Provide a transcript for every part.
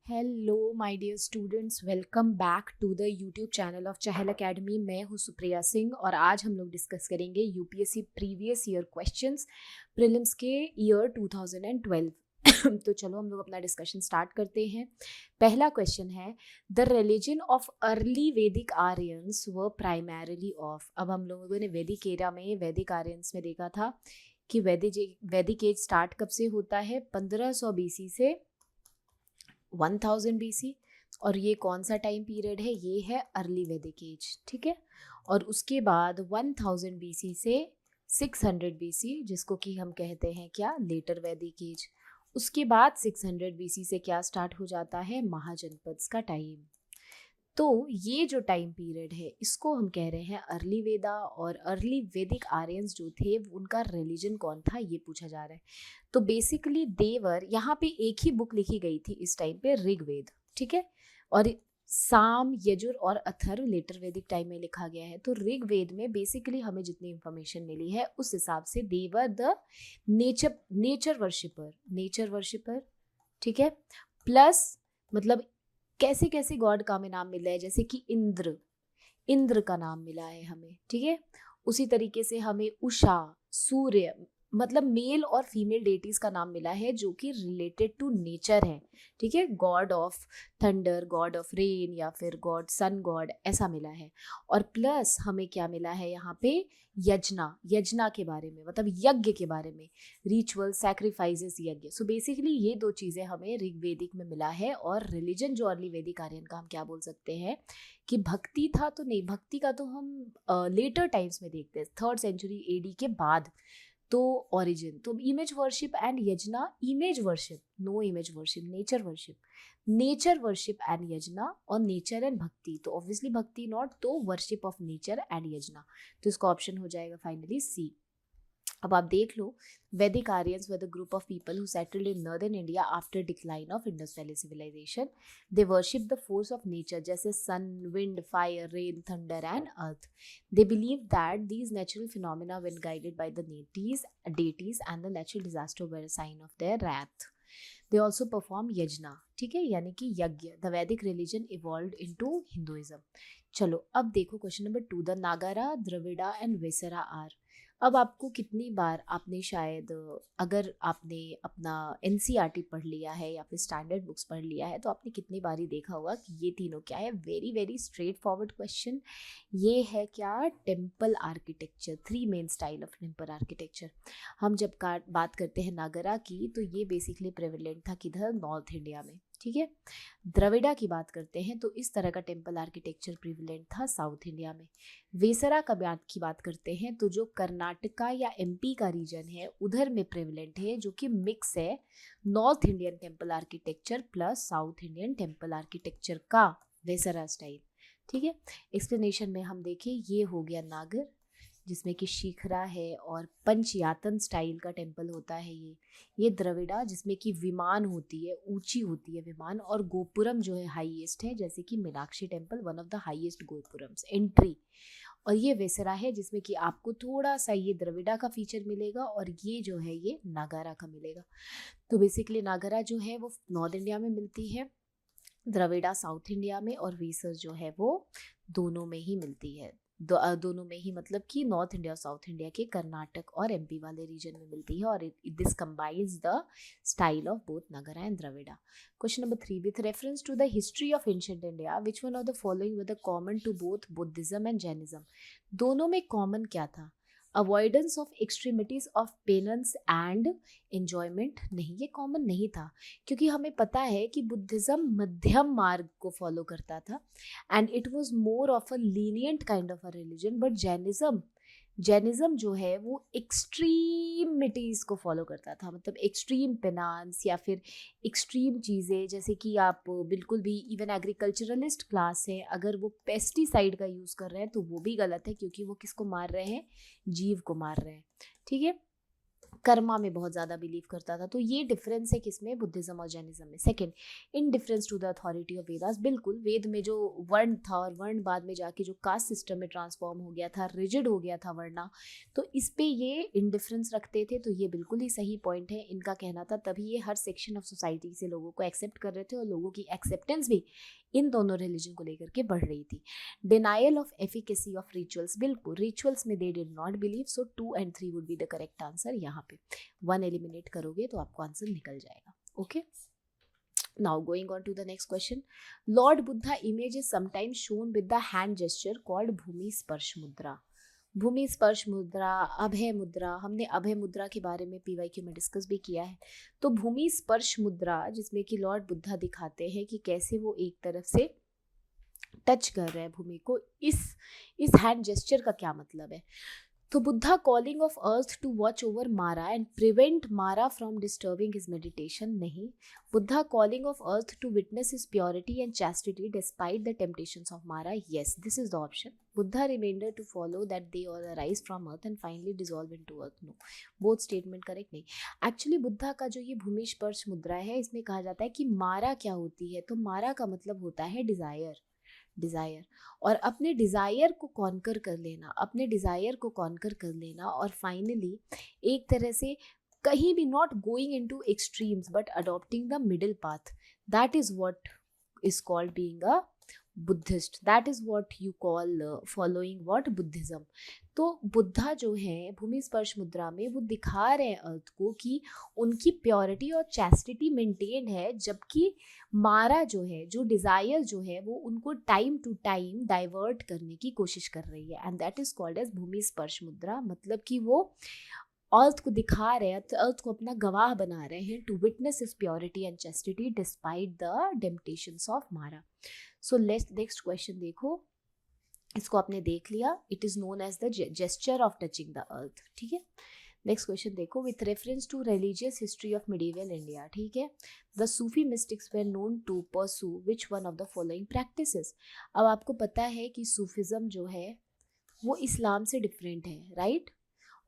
Hello my dear students, welcome back to the YouTube channel of Chahal Academy. मैं हूँ सुप्रिया सिंह और आज हम लोग डिस्कस करेंगे UPSC previous year questions prelims के ईयर 2012। तो चलो हम लोग अपना डिस्कशन स्टार्ट करते हैं। पहला क्वेश्चन है, द रिलीजन ऑफ अर्ली वैदिक आर्यंस वर प्राइमरीली ऑफ। अब हम लोगों ने वैदिक एरा में वैदिक आर्यंस में देखा था कि वैदिक एज स्टार्ट कब से होता है, 1500 बीसी से 1000 बीसी। और ये कौन सा टाइम पीरियड है, ये है अर्ली वैदिक एज। ठीक है, और उसके बाद 1000 बीसी से 600 बीसी, जिसको कि हम कहते हैं क्या, लेटर वैदिक एज। उसके बाद 600 बीसी से क्या स्टार्ट हो जाता है, महाजनपद्स का टाइम। तो ये जो टाइम पीरियड है इसको हम कह रहे हैं अर्ली वेदा। और अर्ली वैदिक आर्यंस जो थे उनका रिलीजन कौन था, ये पूछा जा रहा है। तो बेसिकली देवर, यहाँ पे एक ही बुक लिखी गई थी इस टाइम पे, ऋग्वेद। ठीक है, और साम, यजुर और अथर्व लेटर वैदिक टाइम में लिखा गया है। तो ऋग्वेद में बेसिकली हमें जितनी इंफॉर्मेशन मिली है उस हिसाब से देवर द नेचर वर्शिपर। ठीक है, प्लस मतलब कैसे कैसे गॉड का हमें नाम मिला है, जैसे कि इंद्र का नाम मिला है हमें। ठीक है, उसी तरीके से हमें उषा, सूर्य, मतलब मेल और फीमेल डेटीज का नाम मिला है जो कि रिलेटेड टू नेचर है। ठीक है, God of thunder, God of rain, या फिर गॉड सन गॉड, ऐसा मिला है। और प्लस हमें क्या मिला है यहाँ पे, यज्ञ के बारे में, मतलब यज्ञ के बारे में, रिचुअल, सैक्रिफाइसेस, यज्ञ। सो बेसिकली ये दो चीज़ें हमें ऋग्वेदिक में मिला है। और रिलीजन जो अर्ली वैदिक आर्यन का, हम क्या बोल सकते हैं कि भक्ति था। तो नहीं, भक्ति का तो हम लेटर टाइम्स में देखते हैं, 3rd सेंचुरी एडी के बाद। तो ओरिजिन तो image worship and yajna, image worship, no image worship, nature worship and yajna, और नेचर एंड भक्ति। तो ऑब्वियसली भक्ति नॉट, तो वर्शिप ऑफ नेचर एंड यजना। तो इसका ऑप्शन हो जाएगा फाइनली सी। अब आप देख लो, Vedic Aryans were the group of people who settled in northern India after decline of Indus valley civilisation. They worship the force of nature, जैसे sun, wind, fire, rain, thunder and earth. They believe that these natural phenomena when guided by the deities and the natural disaster were a sign of their wrath. They also perform यज्ञ। ठीक है, यानी कि यज्ञ। The वैदिक religion evolved into Hinduism. चलो अब देखो क्वेश्चन नंबर 2, द नागारा, द्रविड़ा एंड वेसरा आर। अब आपको कितनी बार आपने शायद, अगर आपने अपना एनसीईआरटी पढ़ लिया है या फिर स्टैंडर्ड बुक्स पढ़ लिया है, तो आपने कितनी बार ही देखा होगा कि ये तीनों क्या है, very very straight forward question. ये है क्या, temple architecture, 3 main style of temple architecture. हम जब बात करते हैं नागरा की, तो ये बेसिकली प्रेवलेंट था किधर, नॉर्थ इंडिया में। ठीक है, द्रविड़ा की बात करते हैं तो इस तरह का टेम्पल आर्किटेक्चर प्रिविलेंट था साउथ इंडिया में। वेसरा की बात करते हैं तो जो कर्नाटका या एमपी का रीजन है उधर में प्रिविलेंट है, जो कि मिक्स है north Indian temple architecture plus south Indian temple architecture का वेसरा स्टाइल। ठीक है, एक्सप्लेनेशन में हम देखें, ये हो गया नागर, जिसमें कि शिखरा है और पंचयातन स्टाइल का टेम्पल होता है ये द्रविड़ा, जिसमें कि विमान होती है, ऊंची होती है विमान, और गोपुरम जो है हाईएस्ट है, जैसे कि Meenakshi temple, one of the highest gopurams, entry. और ये वेसरा है जिसमें कि आपको थोड़ा सा ये द्रविड़ा का फीचर मिलेगा, और ये जो है ये नागारा का मिलेगा। तो बेसिकली नागारा जो है वो नॉर्थ इंडिया में मिलती है, द्रविड़ा साउथ इंडिया में, और वेसर जो है वो दोनों में ही मिलती है। दोनों में ही मतलब कि नॉर्थ इंडिया और साउथ इंडिया के कर्नाटक और एमपी वाले रीजन में मिलती है। और this combines the style of both Nagara and Dravida. Question number 3, with reference to the history of ancient India, which one of the following were the common to both Buddhism and Jainism. दोनों में common क्या था, avoidance of extremities of penance and enjoyment. नहीं, ये common नहीं था, क्योंकि हमें पता है कि बुद्धिज्म मध्यम मार्ग को फॉलो करता था and it was more of a lenient kind of a religion. But Jainism जो है वो एक्सट्रीमिटीज़ को फॉलो करता था, मतलब एक्सट्रीम पेनांस या फिर एक्सट्रीम चीज़ें, जैसे कि आप बिल्कुल भी, इवन एग्रीकल्चरलिस्ट क्लास है, अगर वो पेस्टिसाइड का यूज़ कर रहे हैं तो वो भी गलत है, क्योंकि वो किसको मार रहे हैं, जीव को मार रहे हैं। ठीक है, कर्मा में बहुत ज़्यादा बिलीव करता था। तो ये डिफरेंस है किसमें, बुद्धिज्म और जैनिज्म में। Second, in difference to the authority of Vedas, बिल्कुल वेद में जो वर्ण था और वर्ण बाद में जाके जो कास्ट सिस्टम में ट्रांसफॉर्म हो गया था, रिजिड हो गया था वर्णा, तो इस पे ये इंडिफरेंस रखते थे। तो ये बिल्कुल ही सही पॉइंट है इनका कहना था, तभी ये हर सेक्शन ऑफ सोसाइटी से लोगों को एक्सेप्ट कर रहे थे और लोगों की एक्सेप्टेंस भी इन दोनों रिलीजन को लेकर के बढ़ रही थी। Denial of efficacy of rituals, बिल्कुल रिचुअल्स में they did not believe, so 2 and 3 would be the correct answer. यहाँ पे 1 एलिमिनेट करोगे तो आपको आंसर निकल जाएगा। Okay, now going on to the next question. Lord Buddha image is sometimes shown with the hand gesture called bhumi sparsha mudra. भूमि स्पर्श मुद्रा, अभय मुद्रा, हमने अभय मुद्रा के बारे में पीवाईक्यू में डिस्कस भी किया है। तो भूमि स्पर्श मुद्रा जिसमें कि लॉर्ड बुद्धा दिखाते हैं कि कैसे वो एक तरफ से टच कर रहे हैं भूमि को, इस हैंड जेस्चर का क्या मतलब है। तो Buddha calling of earth to watch over Mara and prevent Mara from disturbing his meditation, नहीं। Buddha calling of earth to witness his purity and chastity despite the temptations of Mara, yes this is the option. Buddha reminder to follow that they all arise from earth and finally dissolve into earth, no. Both statement correct नहीं। Actually Buddha का जो ये भूमि स्पर्श मुद्रा है, इसमें कहा जाता है कि मारा क्या होती है, तो मारा का मतलब होता है डिजायर, डिज़ायर, और अपने डिज़ायर को कॉन्कर कर लेना, अपने डिज़ायर को कॉन्कर कर लेना, और फाइनली एक तरह से कहीं भी not going into extremes but adopting the middle path, that is what is called being a Buddhist, that is what you call following what Buddhism. तो बुद्धा जो है भूमि स्पर्श मुद्रा में वो दिखा रहे हैं अर्थ को कि उनकी प्योरिटी और चैस्टिटी मेंटेन है, जबकि मारा जो है, जो डिजायर जो है, वो उनको टाइम टू टाइम डाइवर्ट करने की कोशिश कर रही है, and that is called as bhumi sparsha mudra. मतलब कि वो अर्थ को दिखा रहे हैं, अर्थ को अपना गवाह बना रहे हैं to witness his purity and chastity despite the temptations of Mara. So let's next question देखो, इसको आपने देख लिया, it is known as the gesture of touching the earth, ठीक है। नेक्स्ट क्वेश्चन देखो, with reference to religious history of medieval India, ठीक है, the Sufi mystics were known to pursue which one of the following practices. अब आपको पता है कि सूफिज्म जो है वो इस्लाम से डिफरेंट है, राइट।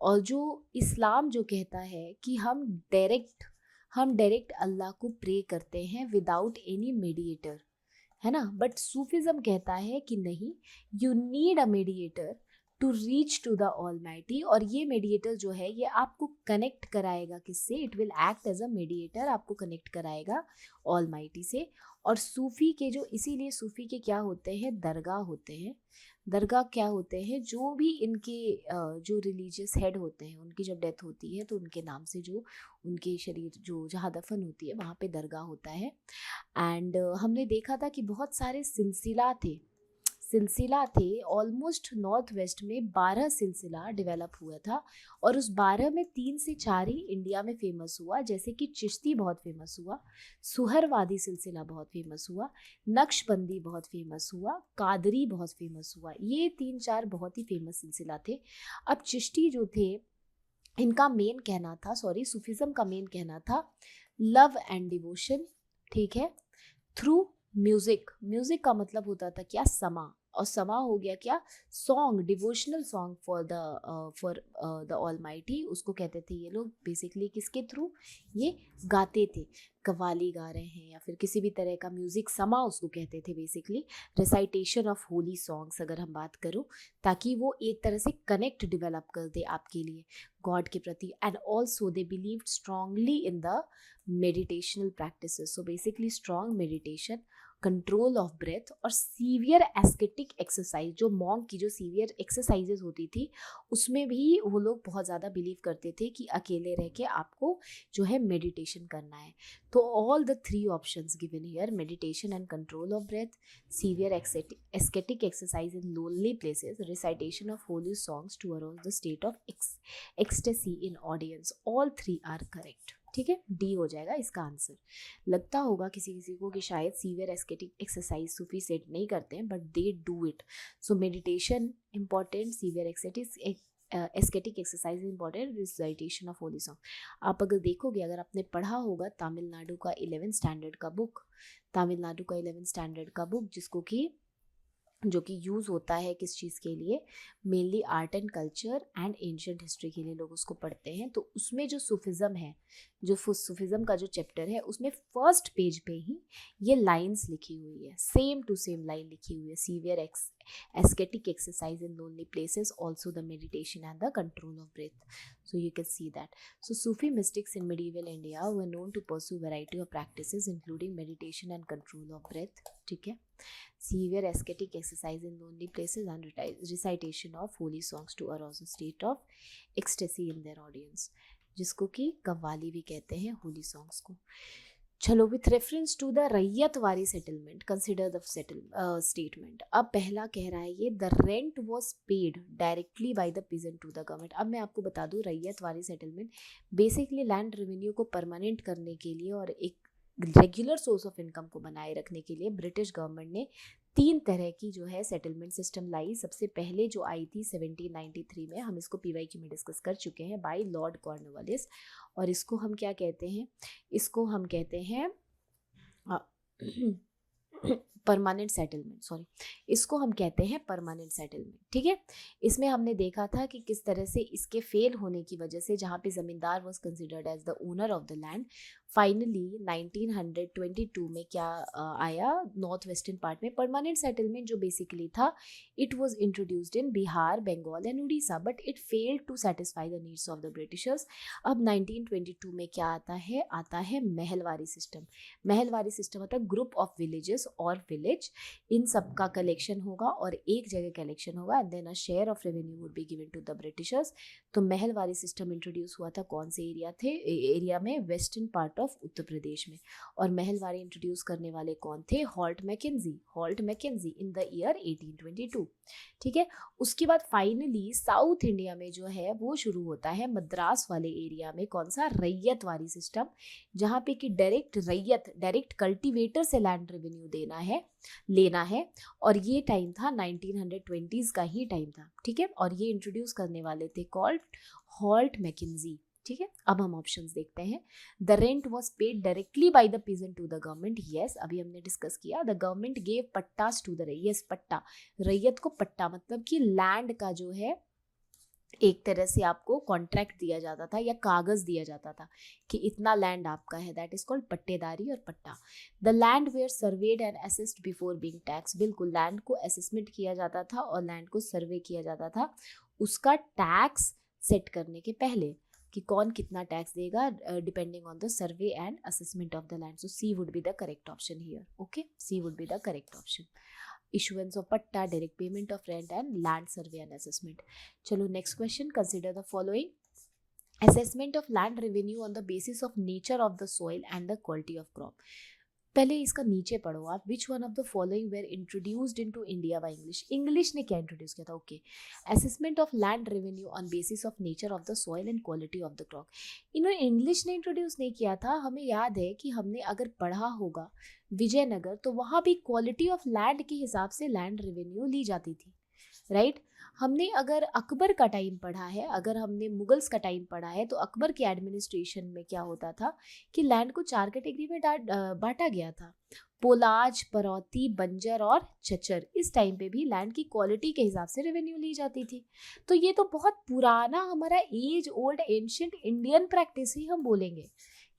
और जो इस्लाम जो कहता है कि हम डायरेक्ट अल्लाह को प्रे करते हैं विदाउट एनी मीडिएटर, है ना। बट सूफिज्म कहता है कि नहीं, you need a mediator to reach to the almighty, और ये मीडिएटर जो है ये आपको कनेक्ट कराएगा किससे, it will act as a mediator, आपको कनेक्ट कराएगा ऑलमाइटी से। और सूफी के जो, इसीलिए सूफी के क्या होते हैं, दरगाह होते हैं। दरगाह क्या होते हैं, जो भी इनके जो रिलीजियस हेड होते हैं, उनकी जब डेथ होती है तो उनके नाम से जो उनके शरीर जो जहाँ दफन होती है वहाँ पे दरगाह होता है। एंड हमने देखा था कि बहुत सारे सिलसिला थे ऑलमोस्ट नॉर्थ वेस्ट में 12 सिलसिला डेवलप हुआ था, और उस 12 में 3 से 4 ही इंडिया में फेमस हुआ, जैसे कि चिश्ती बहुत फेमस हुआ, सुहरवादी सिलसिला बहुत फेमस हुआ, नक्शबंदी बहुत फेमस हुआ, कादरी बहुत फेमस हुआ। ये 3-4 बहुत ही फेमस सिलसिला थे। अब चिश्ती जो थे, इनका मेन कहना था, सॉरी सूफिज्म का मेन कहना था लव एंड डिवोशन, ठीक है, थ्रू म्यूजिक। म्यूजिक का मतलब होता था क्या, समा, और समा हो गया क्या, song, devotional song for the almighty, उसको कहते थे ये लोग बेसिकली किसके थ्रू, ये गाते थे, कव्वाली गा रहे हैं या फिर किसी भी तरह का म्यूजिक, समा उसको कहते थे basically, recitation of holy songs अगर हम बात करूं, ताकि वो एक तरह से कनेक्ट डेवलप कर दे आपके लिए गॉड के प्रति। And also they believed strongly in the meditational practices, so basically strong meditation, control of breath, और सीवियर एस्केटिक एक्सरसाइज, जो मॉन्क की जो सीवियर एक्सरसाइजेज होती थी उसमें भी वो लोग बहुत ज़्यादा बिलीव करते थे कि अकेले रह के आपको जो है मेडिटेशन करना है। तो all the 3 options given here, meditation and control of breath, severe ascetic exercise in lonely places, recitation of holy songs to arouse the state of ecstasy in audience, all 3 are correct, ठीक है, D हो जाएगा इसका answer. लगता होगा किसी किसी को कि शायद severe ascetic exercise Sufi set नहीं करते हैं, but they do it. So meditation important, severe ascetic exercise important, recitation of holy song. आप अगर देखोगे, अगर आपने पढ़ा होगा तमिलनाडु का 11th स्टैंडर्ड का बुक, जिसको कि जो कि यूज़ होता है किस चीज़ के लिए, mainly art and culture and ancient history के लिए लोग उसको पढ़ते हैं। तो उसमें जो सूफिज़्म है, जो सूफिज़्म का जो चैप्टर है, उसमें फर्स्ट पेज पे ही ये लाइंस लिखी हुई है, सेम टू सेम लाइन लिखी हुई है, severe ascetic exercise in lonely places, also the meditation and the control of breath. So you can see that. So Sufi mystics in medieval India were known to pursue variety of practices including meditation and control of breath. ठीक है, severe ascetic exercise in lonely places and recitation of holy songs to arouse a state of ecstasy in their audience, जिसको कि कव्वाली भी कहते हैं, Holi songs को। चलो, with reference to the Ryotwari settlement consider the statement. अब पहला कह रहा है ये, the rent was paid directly by the peasant to the government. अब मैं आपको बता दूं, Ryotwari settlement basically land revenue को परमानेंट करने के लिए और एक रेगुलर सोर्स ऑफ इनकम को बनाए रखने के लिए ब्रिटिश गवर्नमेंट ने 3 तरह की जो है सेटलमेंट सिस्टम लाई। सबसे पहले जो आई थी 1793 में, हम इसको PYQ में डिस्कस कर चुके हैं, बाय लॉर्ड कॉर्नवालिस, और इसको हम क्या कहते हैं, इसको हम कहते हैं परमानेंट सेटलमेंट, सॉरी, इसको हम कहते हैं परमानेंट सेटलमेंट। ठीक है, इसमें हमने देखा था कि किस तरह से इसके फेल होने की वजह से, जहाँ पे zamindar was considered as the owner of the land, finally 1922 में क्या आया, नॉर्थ वेस्टर्न पार्ट में परमानेंट सेटलमेंट जो बेसिकली था, it was introduced in Bihar, Bengal and Orissa, but it failed to satisfy the needs of the Britishers. अब 1922 में क्या आता है महलवारी सिस्टम। महलवारी सिस्टम मतलब ग्रुप ऑफ विलेजेस और विलेज, इन सब का कलेक्शन होगा और एक जगह कलेक्शन होगा, and then a share of revenue would be given to the Britishers. तो महलवारी सिस्टम इंट्रोड्यूस हुआ था कौन से एरिया में, western part of Uttar Pradesh में, और महलवारी इंट्रोड्यूस करने वाले कौन थे, Holt Mackenzie in the year 1822। ठीक है, उसके बाद फाइनली साउथ इंडिया में जो है वो शुरू होता है मद्रास वाले एरिया में, कौन सा, रैयतवारी सिस्टम, जहाँ पे कि डायरेक्ट कल्टीवेटर से लैंड रेवेन्यू लेना है, और ये टाइम था 1920s का ही टाइम था। ठीक है, और ये इंट्रोड्यूस करने वाले थे कॉल्ड हॉल्ट मैकेंजी। ठीक है, अब हम ऑप्शंस देखते हैं। The rent was paid directly by the peasant to the government, yes, अभी हमने डिस्कस किया। The government gave pattas to the yes, patta, ryot को पट्टा मतलब कि लैंड का जो है एक तरह से आपको कॉन्ट्रैक्ट दिया जाता था या कागज दिया जाता था कि इतना लैंड आपका है, दैट इज कॉल्ड पट्टेदारी और patta. The land were surveyed and assessed before being tax, बिल्कुल लैंड को असेसमेंट किया जाता था और लैंड को सर्वे किया जाता था उसका टैक्स सेट करने के पहले, कि कौन कितना टैक्स देगा depending on the survey and assessment of the land. So C would be the correct option here. Okay, C would be the correct option. Issuance of patta, direct payment of rent and land survey and assessment. चलो next question, consider the following. Assessment of land revenue on the basis of nature of the soil and the quality of crop. पहले इसका नीचे पढ़ो आप, which one of the following were introduced into India by English. English ने क्या introduce किया था, okay, assessment of land revenue on basis of nature of the soil and quality of the crop. इन्होंने इंग्लिश ने introduce नहीं किया था। हमें याद है कि हमने अगर पढ़ा होगा विजयनगर, तो वहाँ भी क्वालिटी ऑफ लैंड के हिसाब से लैंड रेवेन्यू ली जाती थी, राइट। हमने अगर अकबर का टाइम पढ़ा है, अगर हमने मुगल्स का टाइम पढ़ा है, तो अकबर के एडमिनिस्ट्रेशन में क्या होता था कि लैंड को 4 कैटेगरी में बांटा गया था, पोलाज, परौती, बंजर और चचर। इस टाइम पे भी लैंड की क्वालिटी के हिसाब से रेवेन्यू ली जाती थी। तो ये तो बहुत पुराना हमारा as old ancient Indian practice ही हम बोलेंगे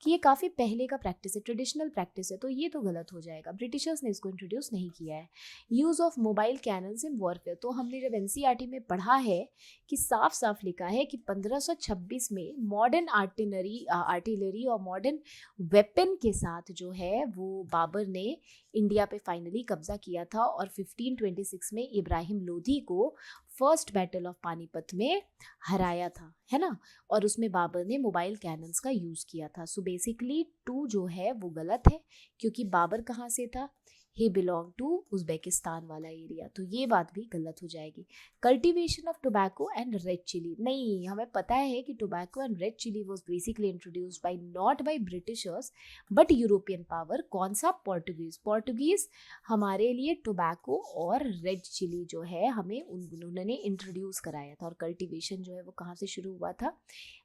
कि ये काफ़ी पहले का प्रैक्टिस है, ट्रेडिशनल प्रैक्टिस है, तो ये तो गलत हो जाएगा। ब्रिटिशर्स ने इसको इंट्रोड्यूस नहीं किया है। Use of mobile cannons in warfare, तो हमने जब NCERT में पढ़ा है कि साफ साफ लिखा है कि 1526 में मॉडर्न आर्टिलरी और मॉडर्न वेपन के साथ जो है वो बाबर ने इंडिया पे फाइनली कब्जा किया था, और 1526 में इब्राहिम लोधी को फर्स्ट बैटल ऑफ पानीपत में हराया था, है ना, और उसमें बाबर ने मोबाइल कैनन्स का यूज़ किया था। सो बेसिकली 2 जो है वो गलत है, क्योंकि बाबर कहाँ से था, ही बिलोंग टू उज्बेकिस्तान वाला एरिया, तो ये बात भी गलत हो जाएगी। Cultivation of tobacco and red chilli, नहीं, हमें पता है कि tobacco and red chilli was basically introduced by not by Britishers but European power. कौन सा, पोर्टुगीज हमारे लिए टोबैको और रेड चिली जो है हमें उन्होंने इंट्रोड्यूस कराया था, और कल्टीवेशन जो है वो कहाँ से शुरू हुआ था,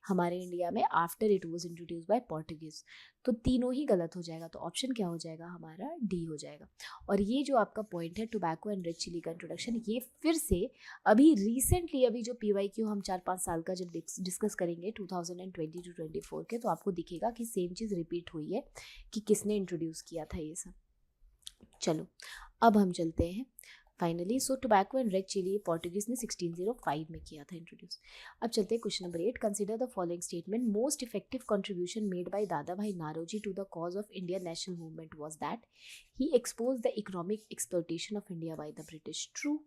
हमारे इंडिया में after it was introduce by Portuguese. तो तीनों ही गलत हो जाएगा, तो ऑप्शन क्या हो जाएगा हमारा, डी हो जाएगा। और ये जो आपका पॉइंट है टोबैको एंड रेड चिली का इंट्रोडक्शन, ये फिर से अभी रिसेंटली, अभी जो PYQ हम 4-5 साल का जब डिस्कस करेंगे 2020 to 24 के, तो आपको दिखेगा कि सेम चीज़ रिपीट हुई है कि किसने इंट्रोड्यूस किया था ये सब। चलो अब हम चलते हैं finally. So tobacco and red chilli Portuguese ने 1605 में किया था इंट्रोड्यूस। अब चलते हैं question number 8। Consider the following statement, most effective contribution made by Dadabhai Naoroji to the cause of Indian national movement was that he expose the economic exploitation of India by the British. True.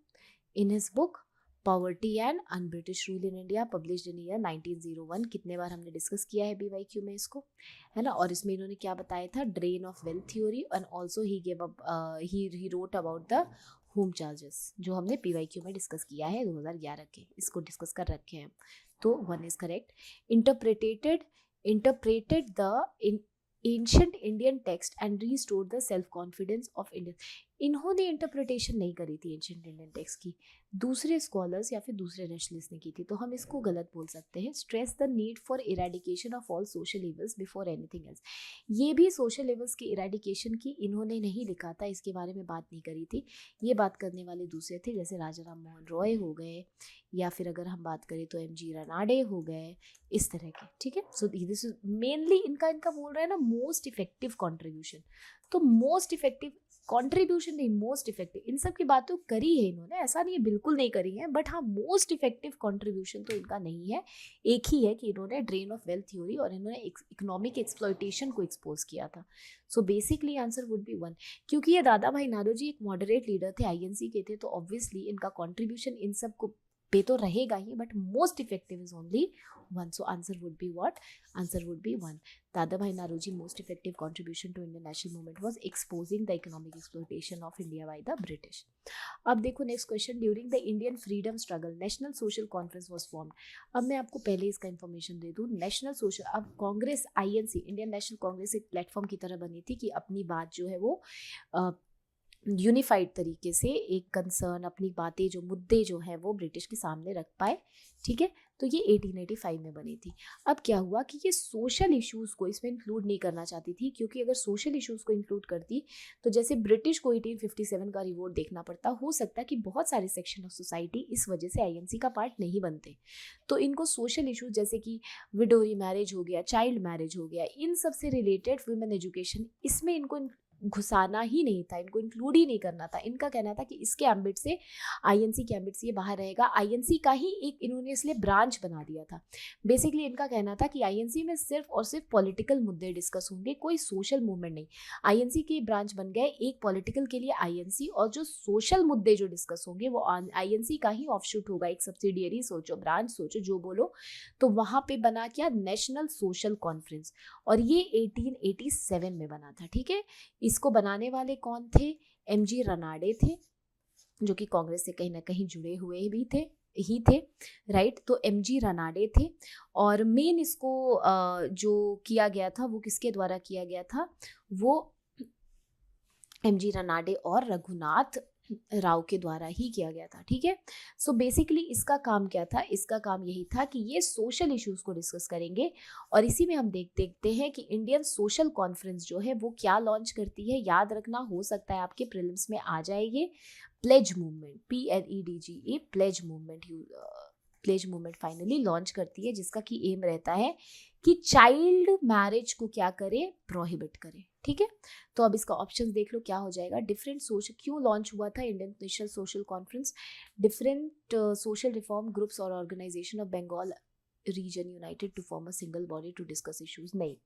इन his book poverty and un British rule in India published in year 1901। कितने बार हमने discuss किया है BYQ में इसको, है ना। और इसमें इन्होंने क्या बताया था, drain of wealth theory, and also he gave up he wrote about the home charges, जो हमने PYQ में डिस्कस किया है 2011 के, इसको डिस्कस कर रखे हैं। तो 1 is correct. Interpreted the ancient Indian text and restored the self confidence of Indian. इन्होंने इंटरप्रिटेशन नहीं करी थी एंशिएंट इंडियन टेक्स्ट की, दूसरे स्कॉलर्स या फिर दूसरे नेशनलिस्ट ने की थी, तो हम इसको गलत बोल सकते हैं। Stress the need for eradication of all social evils before anything else. ये भी सोशल इवल्स की इरेडिकेशन की इन्होंने नहीं लिखा था, इसके बारे में बात नहीं करी थी, ये बात करने वाले दूसरे थे, जैसे राजा राम मोहन रॉय हो गए, या फिर अगर हम बात करें तो MG रनाडे हो गए, इस तरह के, ठीक है। सो दिस इज मेनली इनका बोल रहा है ना मोस्ट इफेक्टिव कॉन्ट्रीब्यूशन, तो मोस्ट इफेक्टिव कॉन्ट्रीब्यूशन नहीं, मोस्ट इफेक्टिव, इन सब की बात तो करी है इन्होंने, ऐसा नहीं है बिल्कुल नहीं करी है, बट हाँ मोस्ट इफेक्टिव कॉन्ट्रीब्यूशन तो इनका नहीं है। एक ही है कि इन्होंने ड्रेन ऑफ वेल्थ थ्योरी और इन्होंने इकोनॉमिक एक्सप्लॉयटेशन को एक्सपोज किया था। So basically answer would be 1, क्योंकि ये दादा भाई नारोजी एक मॉडरेट लीडर थे, INC के थे, तो ऑब्वियसली इनका कॉन्ट्रीब्यूशन इन सब को पे तो रहेगा ही, but most effective is only 1। So answer would be what, answer would be 1। Dadabhai Naoroji most effective contribution to Indian national movement was exposing the economic exploitation of India by the British. अब देखो next question, during the Indian freedom struggle national social conference was formed. अब मैं आपको पहले इसका information दे दूं, national social, अब Congress INC Indian National Congress एक प्लेटफॉर्म की तरह बनी थी कि अपनी बात जो है वो यूनिफाइड तरीके से एक कंसर्न, अपनी बातें जो मुद्दे जो हैं वो ब्रिटिश के सामने रख पाए, ठीक है। तो ये 1885 में बनी थी। अब क्या हुआ कि ये सोशल इश्यूज़ को इसमें इंक्लूड नहीं करना चाहती थी, क्योंकि अगर सोशल इश्यूज़ को इंक्लूड करती तो जैसे ब्रिटिश को 1857 का रिवोल्ट देखना पड़ता, हो सकता है कि बहुत सारे सेक्शन ऑफ सोसाइटी इस वजह से INC का पार्ट नहीं बनते। तो इनको सोशल इश्यूज जैसे कि विडोरी मैरिज हो गया, चाइल्ड मैरिज हो गया, इन सब से रिलेटेड वुमेन एजुकेशन, इसमें इनको घुसाना ही नहीं था, इनको इंक्लूड ही नहीं करना था। इनका कहना था कि इसके एम्बिट से, INC के एम्बिट से ये बाहर रहेगा। INC का ही एक इन्होंने इसलिए ब्रांच बना दिया था। बेसिकली इनका कहना था कि INC में सिर्फ और सिर्फ पॉलिटिकल मुद्दे डिस्कस होंगे, कोई सोशल मूवमेंट नहीं। INC के ब्रांच बन गए, एक पॉलिटिकल के लिए INC, और जो सोशल मुद्दे जो डिस्कस होंगे वो INC का ही ऑफशूट होगा, एक सब्सिडियरी सोचो, ब्रांच सोचो, जो बोलो। तो वहाँ पे बना क्या, नेशनल सोशल कॉन्फ्रेंस, और ये 1887 में बना था, ठीक है। इसको बनाने वाले कौन थे, MG रनाडे थे, जो कि कांग्रेस से कहीं ना कहीं जुड़े हुए भी थे राइट। तो MG रनाडे थे, और मेन इसको जो किया गया था वो किसके द्वारा किया गया था, वो MG रनाडे और रघुनाथ राव के द्वारा ही किया गया था, ठीक है। सो बेसिकली इसका काम क्या था, इसका काम यही था कि ये सोशल इश्यूज को डिस्कस करेंगे, और इसी में हम देखते हैं कि इंडियन सोशल कॉन्फ्रेंस जो है वो क्या लॉन्च करती है। याद रखना, हो सकता है आपके प्रीलिम्स में आ जाए ये pledge movement, PLEDGE, pledge movement finally launch करती है, जिसका की एम रहता है कि चाइल्ड मैरिज को क्या करे, प्रोहिबिट करे, ठीक है। तो अब इसका ऑप्शन देख लो क्या हो जाएगा। डिफरेंट सोशल, क्यों लॉन्च हुआ था Indian National social Conference, different social reform groups और organisation of Bengal region united to form a single body to discuss issues. नहीं,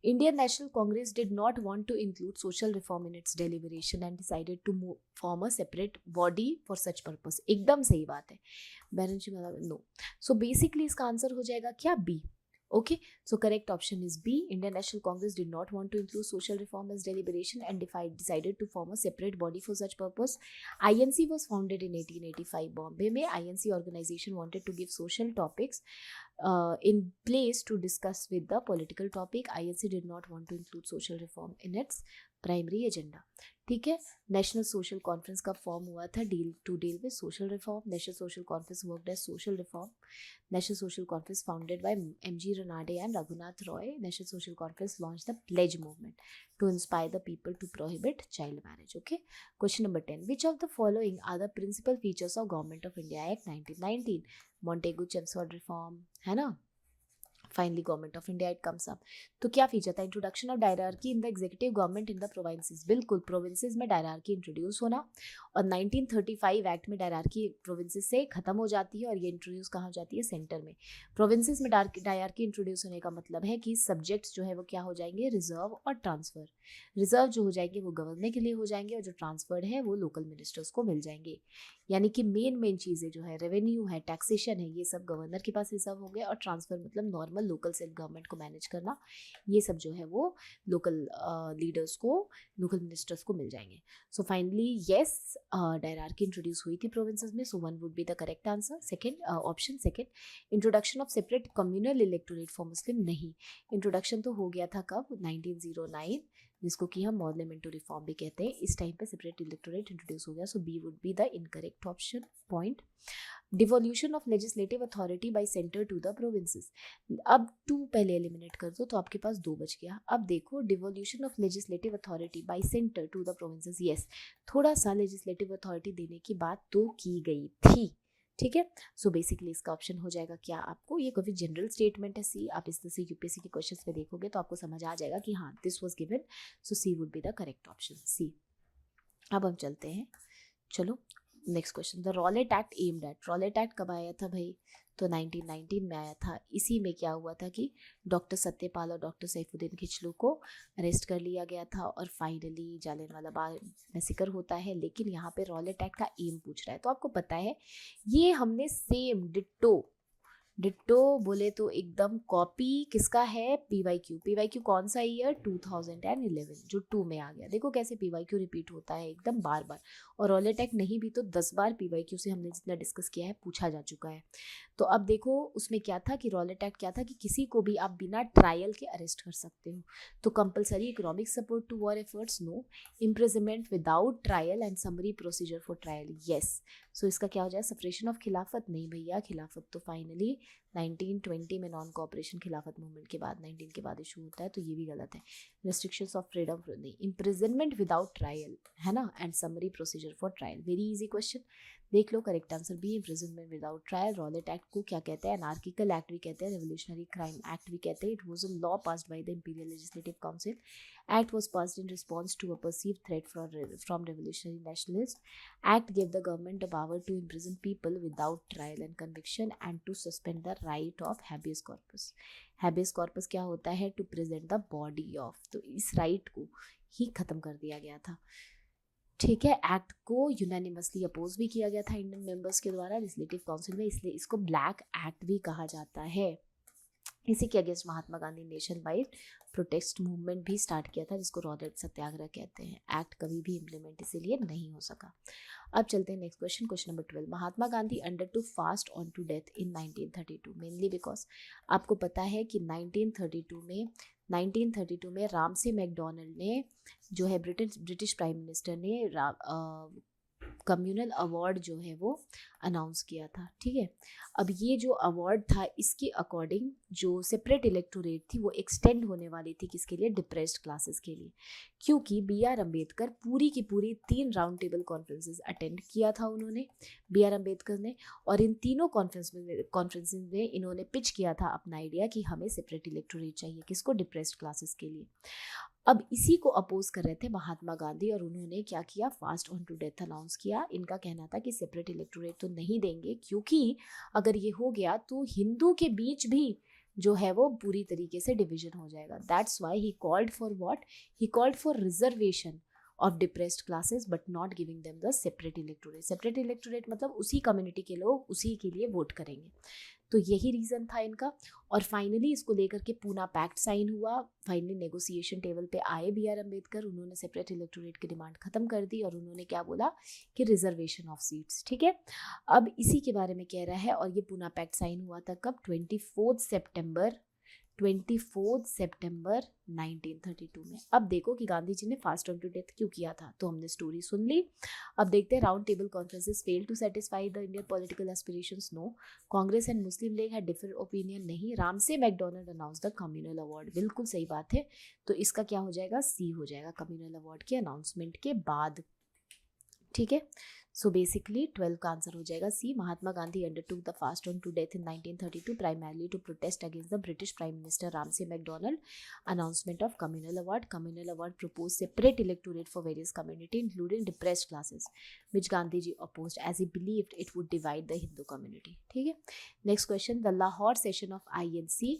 Indian National Congress did not want to include social reform in its deliberation and decided to form a separate body for such purpose. एकदम सही बात है बहन जी, मतलब no. So basically इसका answer हो जाएगा क्या, B. Okay, so correct option is B. Indian National Congress did not want to include social reform as deliberation and decided to form a separate body for such purpose. INC was founded in 1885 Bombay में. INC organization wanted to give social topics in place to discuss with the political topic. INC did not want to include social reform in its primary agenda. ठीक है। National social conference का form हुआ था to deal with social reform. National social conference worked as social reform. National social conference founded by एम.जी. Ranade and Raghunath Roy. National social conference launch the pledge movement to inspire the people to prohibit child marriage. Okay, question number 10, which of the following are the principal features of government of India act 1919? Montagu Chelmsford reform, है ना। Finally government of India it comes up. तो क्या feature था? Introduction of dyarchy in the executive government in the provinces. बिल्कुल, provinces में dyarchy introduce होना। और 1935 act में डायरार्की प्रोविंसेस से खत्म हो जाती है और ये इंट्रोड्यूस कहाँ हो जाती है? सेंटर में। प्रोविंसेस में डायरार्की इंट्रोड्यूस होने का मतलब है कि सब्जेक्ट्स जो है वो क्या हो जाएंगे? रिजर्व और ट्रांसफर। रिजर्व जो हो जाएंगे वो गवर्नर के लिए हो जाएंगे और जो ट्रांसफर्ड है वो लोकल मिनिस्टर्स को मिल जाएंगे। यानी कि मेन चीज़ें जो है, रेवेन्यू है, टैक्सेशन है, ये सब गवर्नर के पास रिजर्व हो गया। और ट्रांसफर मतलब नॉर्मल लोकल सेल्फ गवर्नमेंट को मैनेज करना, ये सब जो है वो लोकल लीडर्स को, लोकल मिनिस्टर्स को मिल जाएंगे। So finally yes, dyarchy introduce हुई थी प्रोविंसेस में। So 1 would be the correct answer. Second option second. Introduction of separate communal electorate for Muslim, नहीं। इंट्रोडक्शन तो हो गया था कब? 1909, जिसको कि हम मॉडलमेंटो रिफॉर्म भी कहते हैं। इस टाइम पे सेपरेट इलेक्टोरेट इंट्रोड्यूस हो गया। So B would be the incorrect option. Point. Devolution of legislative authority by centre to the provinces. अब 2 पहले एलिमिनेट कर दो तो आपके पास 2 बच गया। अब देखो, devolution of legislative authority by centre to the provinces, yes, थोड़ा सा लेजिस्लेटिव अथॉरिटी देने की बात तो की गई थी, ठीक है। सो बेसिकली इसका ऑप्शन हो जाएगा क्या आपको? ये काफी जनरल स्टेटमेंट है सी। आप इस तरह से यूपीएससी के क्वेश्चंस में देखोगे तो आपको समझ आ जाएगा कि हाँ, this was given. So C would be the correct option, C. अब हम चलते हैं, चलो next question. The Rowlatt Act aimed at. Rowlatt Act कब आया था भाई? तो 1919 में आया था। इसी में क्या हुआ था कि डॉक्टर सत्यपाल और डॉक्टर सैफुद्दीन खिचलू को अरेस्ट कर लिया गया था और फाइनली जालियनवाला बाग मैसेकर होता है। लेकिन यहाँ पे रॉलेट एक्ट का एम पूछ रहा है, तो आपको पता है ये हमने सेम डिट्टो बोले तो एकदम कॉपी किसका है? पीवाईक्यू। पीवाईक्यू कौन सा ईयर? 2011, जो 2 में आ गया। देखो कैसे पीवाईक्यू रिपीट होता है एकदम बार बार। और रॉलेट एक्ट नहीं भी तो 10 बार पीवाईक्यू से हमने जितना डिस्कस किया है पूछा जा चुका है। तो अब देखो उसमें क्या था कि रॉलेट एक्ट क्या था कि किसी को भी आप बिना ट्रायल के अरेस्ट कर सकते हो। तो compulsory economic support to war efforts, no. Imprisonment without trial and summary procedure for trial, yes. So इसका क्या हो जाए? सप्रेशन ऑफ खिलाफत, नहीं भैया, खिलाफत तो फाइनली 1920 में नॉन कोऑपरेशन खिलाफत मूवमेंट के बाद 19 के बाद इशू होता है, तो ये भी गलत है। रेस्ट्रिक्शंस ऑफ फ्रीडम, नहीं। इम्प्रिजनमेंट विदाउट ट्रायल, है ना, and summary procedure for trial, very easy question. देख लो, correct answer B, imprisonment without trial. Rowlatt Act को क्या कहते हैं? एनार्किकल एक्ट भी कहते हैं, रेवोल्यूशनरी क्राइम एक्ट भी कहते हैं। It was a law passed by the imperial legislative council. Act was passed in response to a perceived threat from revolutionary nationalists. Act gave the government the power to imprison people without trial and conviction and to suspend the right of habeas corpus. Habeas corpus क्या होता है? To present the body of. तो इस right को ही खत्म कर दिया गया था, ठीक है। एक्ट को यूनानिमसली अपोज भी किया गया था इंडियन मेंबर्स के द्वारा लेजिस्लेटिव काउंसिल में, इसलिए इसको ब्लैक एक्ट भी कहा जाता है। इसी के against Mahatma Gandhi nationwide protest movement भी स्टार्ट किया था, जिसको रॉलेट सत्याग्रह कहते हैं। एक्ट कभी भी इम्प्लीमेंट इसीलिए नहीं हो सका। अब चलते हैं next question, question number 12। Mahatma Gandhi undertook fast on to death in 1932, mainly because आपको पता है कि 1932 में रामसे मैकडोनल्ड ने, जो है ब्रिटिश प्राइम मिनिस्टर ने कम्युनल अवार्ड जो है वो अनाउंस किया था, ठीक है। अब ये जो अवार्ड था इसके अकॉर्डिंग जो सेपरेट इलेक्टोरेट थी वो एक्सटेंड होने वाली थी, किसके लिए? डिप्रेस्ड क्लासेस के लिए। क्योंकि B.R. अम्बेडकर पूरी की पूरी 3 राउंड टेबल कॉन्फ्रेंसेस अटेंड किया था उन्होंने, B.R. अम्बेडकर ने। और इन तीनों कॉन्फ्रेंसेस में इन्होंने पिच किया था अपना आइडिया कि हमें सेपरेट इलेक्टोरेट चाहिए, किसको? डिप्रेस्ड क्लासेस के लिए। अब इसी को अपोज कर रहे थे महात्मा गांधी और उन्होंने क्या किया? Fast on to death announce किया। इनका कहना था कि सेपरेट इलेक्टोरेट तो नहीं देंगे, क्योंकि अगर ये हो गया तो हिंदू के बीच भी जो है वो पूरी तरीके से डिवीजन हो जाएगा। That's why he called for what? He called for reservation of depressed classes but not giving them the separate electorate. Separate electorate मतलब उसी कम्युनिटी के लोग उसी के लिए वोट करेंगे, तो यही रीज़न था इनका। और फाइनली इसको लेकर के पूना पैक्ट साइन हुआ। फाइनली नेगोशिएशन टेबल पे आए B.R. अम्बेडकर, उन्होंने सेपरेट इलेक्टोरेट की डिमांड खत्म कर दी और उन्होंने क्या बोला कि रिजर्वेशन ऑफ सीट्स, ठीक है। अब इसी के बारे में कह रहा है, और ये पूना पैक्ट साइन हुआ था कब? 24 सितंबर 24 सितंबर 1932 में। अब देखो कि गांधी जी ने फास्ट ऑन टू डेथ क्यों किया था, तो हमने स्टोरी सुन ली। अब देखते हैं round table conferences fail to satisfy the Indian political aspirations. No, Congress and Muslim League had different opinion. नहीं, Ramsay MacDonald announce the communal award. बिल्कुल सही बात है, तो इसका क्या हो जाएगा, सी हो जाएगा, कम्युनल अवार्ड के अनाउंसमेंट के बाद। ठीक है, सो बेसिकली 12 का आंसर हो जाएगा C. Mahatma Gandhi undertook the fast on to death in 1932 primarily to protest against the British prime minister Ramsay MacDonald announcement of communal award. Communal award propose separate electorate for various community including depressed classes which Gandhi ji opposed as he believed it would divide the Hindu community. ठीक है, next question, the Lahore session of INC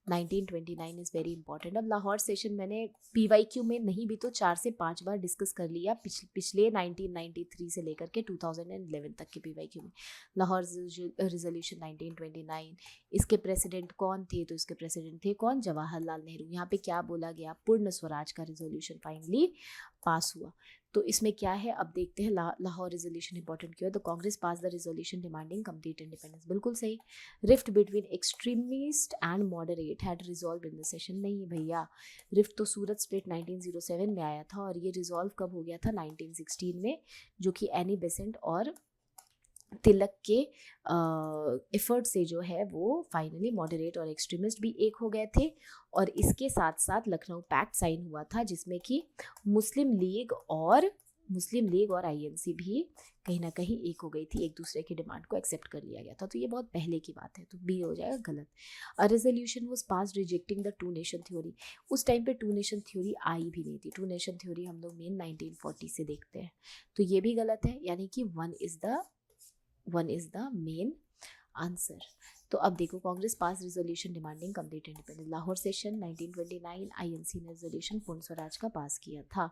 1929 is very important. अब Lahore session मैंने PYQ में नहीं भी तो 4 से 5 बार discuss कर लिया पिछले 1993 से लेकर के 2011 तक के PYQ में। लाहौर रिजोल्यूशन 1929, इसके प्रेसिडेंट कौन थे, तो इसके प्रेसिडेंट थे कौन, जवाहरलाल नेहरू। यहाँ पे क्या बोला गया, पूर्ण स्वराज का रिजोल्यूशन फाइनली पास हुआ। तो इसमें क्या है, अब देखते हैं लाहौर रिजोल्यूशन इंपॉर्टेंट क्यों है। तो Congress pass the resolution demanding complete independence, बिल्कुल सही। Rift between extremist and moderate had resolve in the session, नहीं भैया, रिफ्ट तो सूरत स्प्लिट 1907 में आया था और ये रिजॉल्व कब हो गया था, 1916 में, जो कि एनी बेसेंट और तिलक के एफर्ट से जो है वो फाइनली मॉडरेट और एक्सट्रीमिस्ट भी एक हो गए थे। और इसके साथ साथ लखनऊ पैक्ट साइन हुआ था जिसमें कि मुस्लिम लीग और INC भी कहीं ना कहीं एक हो गई थी, एक दूसरे की डिमांड को एक्सेप्ट कर लिया गया था। तो ये बहुत पहले की बात है, तो बी हो जाएगा गलत। A resolution was pass rejecting the two nation theory, उस टाइम पे टू नेशन थ्योरी आई भी नहीं थी। टू नेशन थ्योरी हम लोग मेन 1940 से देखते हैं, तो ये भी गलत है, यानी कि one is the main answer. तो अब देखो, Congress pass resolution demanding complete independence. Lahore session 1929, INC ने रिजोल्यूशन पूर्ण स्वराज का पास किया था,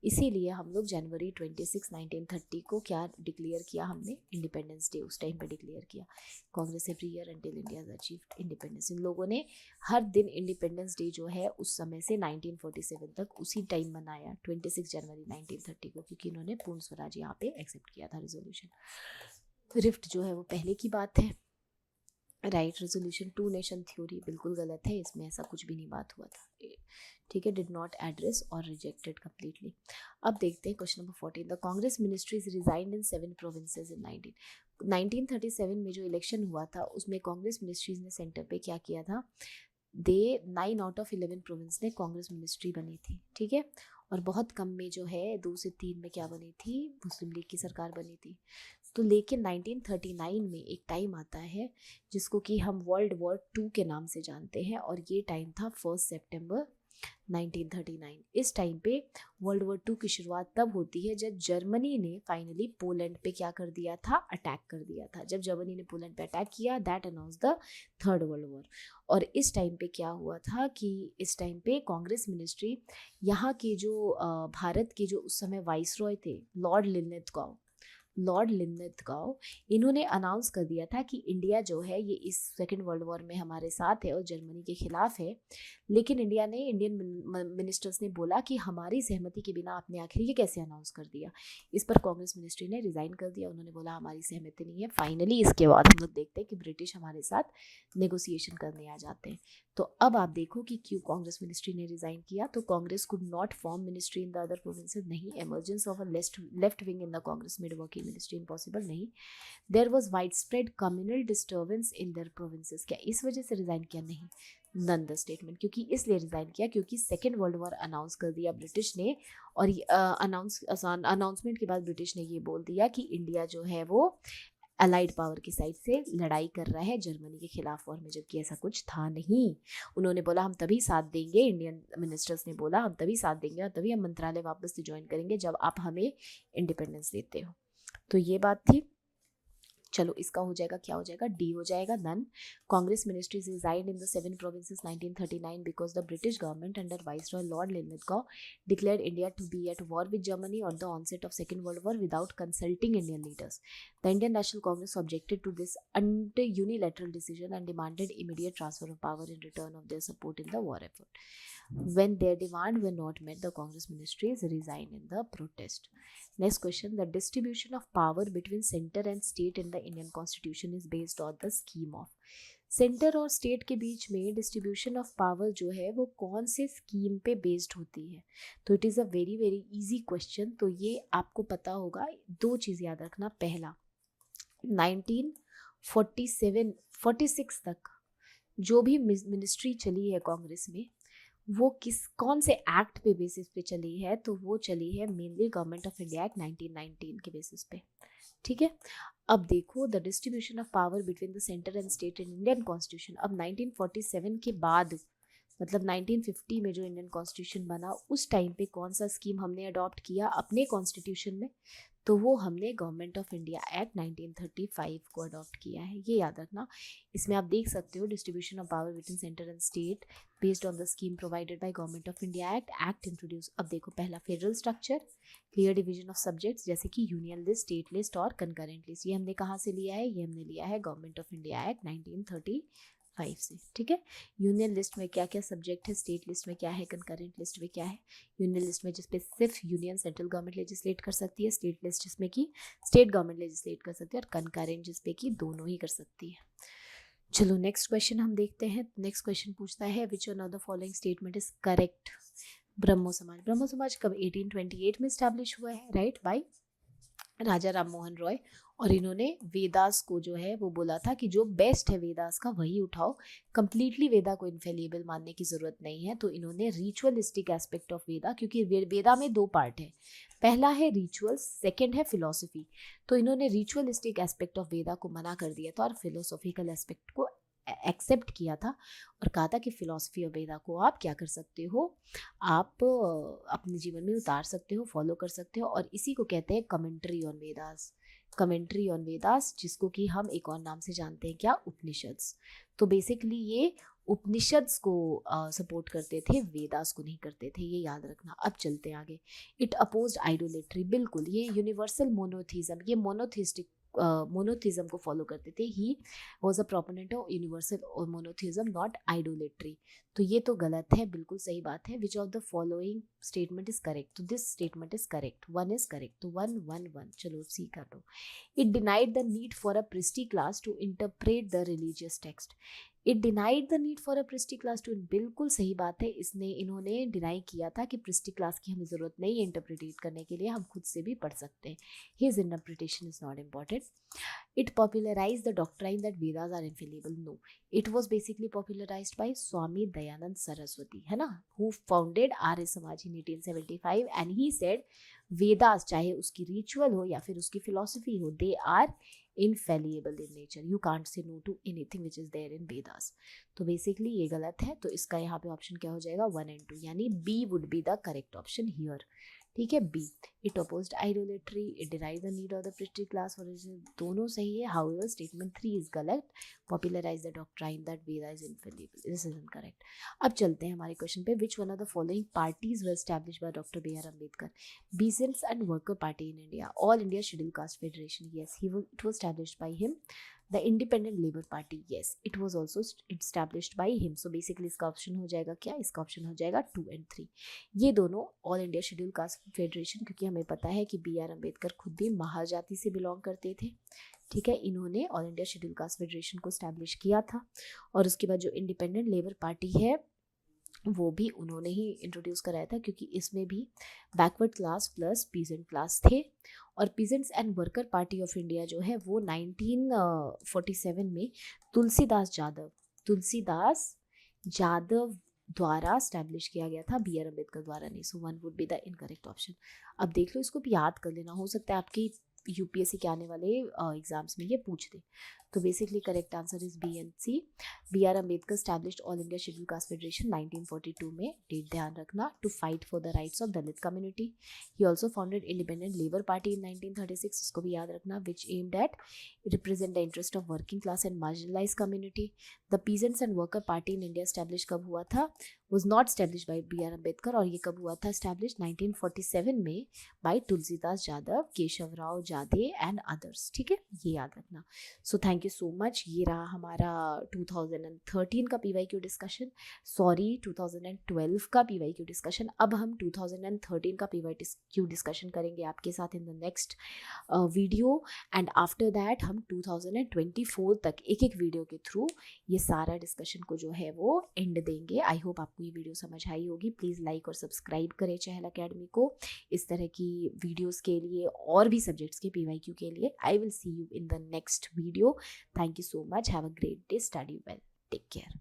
इसीलिए हम लोग जनवरी 26, 1930 को क्या डिक्लेयर किया, हमने इंडिपेंडेंस डे उस टाइम पे डिक्लेयर किया। Congress every year until India has achieved independence, इन लोगों ने हर दिन इंडिपेंडेंस डे जो है उस समय से 1947 तक उसी टाइम मनाया, 26 जनवरी 1930 को, क्योंकि इन्होंने पूर्ण स्वराज यहाँ पे एक्सेप्ट किया था रिजोल्यूशन। रिफ्ट जो है वो पहले की बात है, right. Resolution two nation theory बिल्कुल गलत है, इसमें ऐसा कुछ भी नहीं बात हुआ था, ठीक है, डिड नॉट एड्रेस और रिजेक्टेड कंप्लीटली। अब देखते हैं question number 14, the Congress ministries resigned in 7 provinces in 1937 में जो इलेक्शन हुआ था उसमें कांग्रेस मिनिस्ट्रीज ने सेंटर पे क्या किया था, 9 आउट ऑफ 11 प्रोविंस में कांग्रेस मिनिस्ट्री बनी थी, ठीक है, और बहुत कम में जो है 2 से 3 में क्या बनी थी, मुस्लिम लीग की सरकार बनी थी। तो लेकिन 1939 में एक टाइम आता है जिसको कि हम वर्ल्ड वॉर 2 के नाम से जानते हैं, और ये टाइम था 1 सितंबर 1939। इस टाइम पे वर्ल्ड वॉर 2 की शुरुआत तब होती है जब जर्मनी ने फाइनली पोलैंड पे क्या कर दिया था, अटैक कर दिया था। जब जर्मनी ने पोलैंड पे अटैक किया, that announce the third world war. और इस टाइम पे क्या हुआ था कि इस टाइम पे कांग्रेस मिनिस्ट्री, यहाँ के जो भारत के जो उस समय वाइसरॉय थे, लॉर्ड लिन्थगाउ, इन्होंने अनाउंस कर दिया था कि इंडिया जो है ये इस सेकेंड वर्ल्ड वॉर में हमारे साथ है और जर्मनी के खिलाफ है। लेकिन इंडियन मिनिस्टर्स ने बोला कि हमारी सहमति के बिना आपने आखिर ये कैसे अनाउंस कर दिया। इस पर कांग्रेस मिनिस्ट्री ने रिजाइन कर दिया, उन्होंने बोला हमारी सहमति नहीं है। फाइनली इसके बाद हम लोग देखते हैं कि ब्रिटिश हमारे साथ नेगोशिएशन करने आ जाते हैं। तो अब आप देखो कि क्यों कांग्रेस मिनिस्ट्री ने रिजाइन किया। तो Congress could not form ministry in the other provinces, नहीं। Emergence of a left wing in the Congress made working ministry impossible, नहीं। There was widespread communal disturbance in their provinces, क्या इस वजह से रिजाइन किया, नहीं। नन द स्टेटमेंट, क्योंकि इसलिए रिजाइन किया क्योंकि सेकेंड वर्ल्ड वॉर अनाउंस कर दिया ब्रिटिश ने, और अनाउंसमेंट के बाद ब्रिटिश ने ये बोल दिया कि इंडिया जो है वो अलाइड पावर की साइड से लड़ाई कर रहा है जर्मनी के खिलाफ वॉर में, जबकि ऐसा कुछ था नहीं। उन्होंने बोला हम तभी साथ देंगे, इंडियन मिनिस्टर्स ने बोला हम तभी साथ देंगे और तभी हम मंत्रालय वापस से ज्वाइन करेंगे जब आप हमें इंडिपेंडेंस देते हो। तो ये बात थी। चलो इसका हो जाएगा, क्या हो जाएगा, डी हो जाएगा, none. Congress ministries resigned in the 7 provinces 1939 because the British government under viceroy lord Linlithgow declared India to be at war with Germany on the onset of second world war without consulting Indian leaders. The Indian National Congress objected to this unilateral decision and demanded immediate transfer of power in return of their support in the war effort. When their demand were not met, the Congress ministries resigned in the protest. Next question, the distribution of power between center and state in the Indian Constitution is based on the scheme of. Centre और state के बीच में distribution of power जो है वो कौन से scheme पे based होती है? तो it is a very very easy question. तो ये आपको पता होगा, दो चीज़ याद रखना। पहला, 1947-46 तक जो भी मिनिस्ट्री चली है कांग्रेस में, वो कौन से एक्ट पे बेसिस पे चली है? तो वो चली है mainly government of India act 1919 के बेसिस पे। ठीक है, अब देखो the distribution of power between the centre and state in Indian constitution. अब 1947 के बाद, मतलब 1950 में जो इंडियन कॉन्स्टिट्यूशन बना, उस टाइम पे कौन सा स्कीम हमने अडॉप्ट किया अपने कॉन्स्टिट्यूशन में? तो वो हमने गवर्नमेंट ऑफ इंडिया एक्ट 1935 को अडॉप्ट किया है, ये याद रखना। इसमें आप देख सकते हो distribution of power between centre and state based on the scheme provided by government of India act introduce. अब देखो, पहला federal structure, clear division of subjects जैसे कि यूनियन लिस्ट, स्टेट लिस्ट और कंकरेंट लिस्ट। ये हमने कहाँ से लिया है? ये हमने लिया है गवर्नमेंट ऑफ इंडिया एक्ट 1935 से। ठीक है, यूनियन लिस्ट में क्या क्या सब्जेक्ट है, स्टेट लिस्ट में क्या है, कंकरेंट लिस्ट में क्या है। यूनियन लिस्ट में जिसपे सिर्फ यूनियन सेंट्रल गवर्नमेंट लेजिस्लेट कर सकती है, स्टेट लिस्ट जिसमें कि स्टेट गवर्नमेंट लेजिस्लेट कर सकती है, और कंकरेंट जिसपे कि दोनों ही कर सकती है। चलो नेक्स्ट क्वेश्चन हम देखते हैं। नेक्स्ट क्वेश्चन पूछता है which one of the following statement is correct? Brahmo Samaj. Brahmo Samaj कब? 1828 में स्टैब्लिश हुआ है, राइट, बाय राजा राम मोहन रॉय। और इन्होंने वेदास को जो है वो बोला था कि जो बेस्ट है वेदास का वही उठाओ, कंप्लीटली वेदा को इनफेलिबल मानने की ज़रूरत नहीं है। तो इन्होंने रिचुअलिस्टिक एस्पेक्ट ऑफ वेदा, क्योंकि वेदा में दो पार्ट है, पहला है रिचुअल्स, सेकंड है फिलॉसफी। तो इन्होंने रिचुअलिस्टिक एस्पेक्ट ऑफ वेदा को मना कर दिया था और फिलोसॉफिकल एस्पेक्ट को एक्सेप्ट किया था, और कहा था कि फिलॉसफी ऑफ वेदा को आप क्या कर सकते हो, आप अपने जीवन में उतार सकते हो, फॉलो कर सकते हो। और इसी को कहते हैं commentary on Vedas. Commentary on Vedas, जिसको कि हम एक और नाम से जानते हैं, क्या? उपनिषद्स। तो बेसिकली ये उपनिषद्स को सपोर्ट करते थे, वेदास को नहीं करते थे, ये याद रखना। अब चलते हैं आगे। It opposed idolatry. बिल्कुल, ये यूनिवर्सल मोनोथीज्म, ये मोनोथिस्टिक मोनोथिज्म को फॉलो करते थे। He was a proponent of universal और मोनोथिज्म, नॉट आइडोलेट्री। तो ये तो गलत है, बिल्कुल सही बात है। Which of the following statement is correct? तो this statement is correct, one is correct. तो 1-1-1, चलो सी कर लो। It denied the need for a priestly class to interpret the religious text. It denied the need for a priestly class to, बिल्कुल सही बात है। इन्होंने डिनाई किया था कि प्रिस्टी क्लास की हमें ज़रूरत नहीं है इंटरप्रिटेट करने के लिए, हम खुद से भी पढ़ सकते हैं। His interpretation is not important. It popularized the doctrine that Vedas are infallible. No, it was basically popularized by Swami Dayanand Saraswati, है ना, who founded Arya Samaj in 1875, and he said Vedas, चाहे उसकी ritual हो या फिर उसकी philosophy हो, they are infallible in nature. You can't say no to anything which is there in Vedas. तो basically ये गलत है। तो इसका यहाँ पे ऑप्शन क्या हो जाएगा? 1 and 2, यानी B would be the correct option here. ठीक है, B. It opposed idolatry, it derive the need of the priestly class for, दोनों सही है। हाउएवर स्टेटमेंट 3 इज गलत। Popularise the doctrine that Veda is infallible, this is incorrect. अब चलते हैं हमारे क्वेश्चन पे। Which one of the following parties were established by doctor B R Ambedkar? Peasants and worker party in India, all India scheduled caste federation, yes, it was established by him. The Independent Labour Party, yes, it was also established by him. So basically इसका option हो जाएगा क्या? इसका option हो जाएगा 2 and 3। ये दोनों all India scheduled caste federation, क्योंकि हमें पता है कि बी आर अम्बेडकर खुद भी महाजाति से बिलोंग करते थे। ठीक है, इन्होंने all India scheduled caste federation को स्टैब्लिश किया था। और उसके बाद जो इंडिपेंडेंट लेबर पार्टी है वो भी उन्होंने ही इंट्रोड्यूस कराया था, क्योंकि इसमें भी backward class plus peasant class थे। और peasants and worker party of India जो है वो 1947 में तुलसीदास जादव द्वारा स्टैब्लिश किया गया था, बी आर अम्बेडकर द्वारा नहीं। सो 1 would be the incorrect option. अब देख लो, इसको भी याद कर लेना, हो सकता है आपकी यूपीएससी के आने वाले एग्जाम्स में ये पूछ दे। तो basically correct answer is B and C. B R Ambedkar established all India scheduled caste federation 1942 में, डेट ध्यान रखना, to fight for the rights of Dalit community. He also founded independent labour party in 1936, इसको भी याद रखना, which aimed at represent the interest of working class and marginalise community. The peasants and worker party in India establish कब हुआ था? was not established by B.R. Ambedkar, और ये कब हुआ था established 1947 में by तुलसीदास जादव, केशव राव जादे एंड अदर्स. ठीक है, ये याद रखना. So thank you so much. ये रहा हमारा 2013 का PYQ डिस्कशन, सॉरी 2012 का PYQ डिस्कशन. अब हम 2013 का PYQ डिस्कशन करेंगे आपके साथ इन the next video, and after that हम 2024 तक एक एक वीडियो के थ्रू ये सारा डिस्कशन को जो है वो एंड देंगे. आई होप आपको ये वीडियो समझ आई होगी. प्लीज़ लाइक और सब्सक्राइब करें चहल अकेडमी को इस तरह की वीडियोस के लिए और भी सब्जेक्ट्स के PYQ के लिए. I will see you in the next video. Thank you so much. Have a great day. Study well. Take care.